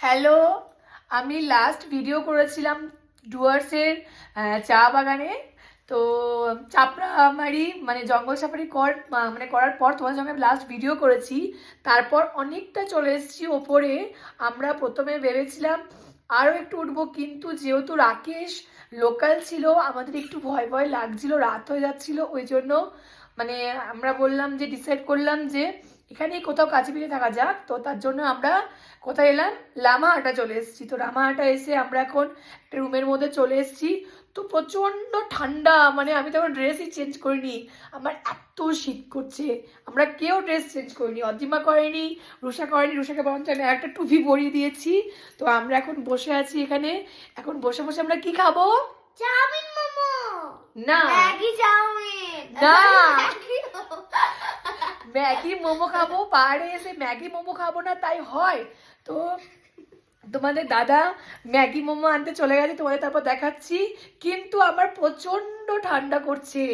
Hello, আমি last video করেছিলাম ডুয়ার্সের চা বাগানে। তো চাপড়ামারি মানে জঙ্গল সাফারি মানে করার পর তোমাদের সঙ্গে লাস্ট ভিডিও করেছি। তারপর অনেকটা চলে এসেছি ওপরে। আমরা প্রথমে ভেবেছিলাম আরও একটু উঠবো, কিন্তু যেহেতু রাকেশ লোকাল ছিল আমাদের একটু ভয় ভয় লাগছিল, রাত হয়ে যাচ্ছিল, ওই জন্য মানে আমরা বললাম যে ডিসাইড করলাম যে এখানেই কোথাও কাছে পিঠে থাকা যাক। তো তার জন্য আমরা কোথায় এলাম, লামাহাটা চলে এসেছি। তো লামাহাটা এসে আমরা এখন একটা রুমের মধ্যে চলে এসেছি। তো প্রচণ্ড ঠান্ডা, মানে আমি তখন ড্রেসই চেঞ্জ করিনি, আমার এত শীত করছে। আমরা কেউ ড্রেস চেঞ্জ করিনি, অজিমা করেনি, রুষা করেনি, রুষাকে বরঞ্চ আমি একটা টুপি পরিয়ে দিয়েছি। তো আমরা এখন বসে আছি এখানে। এখন বসে বসে আমরা কি খাবো? চাউমিন মোমো না, ম্যাগি চাউমিন না, ম্যাগি ম্যাগি মোমো খাবো? পাহাড়ে এসে ম্যাগি মোমো খাবো না তাই হয়? তো তোমাদের দাদা ম্যাগি মোমো আনতে চলে গেছে, তোমাদের তারপর দেখাচ্ছি। কিন্তু আমার প্রচন্ড ঠান্ডা করছে।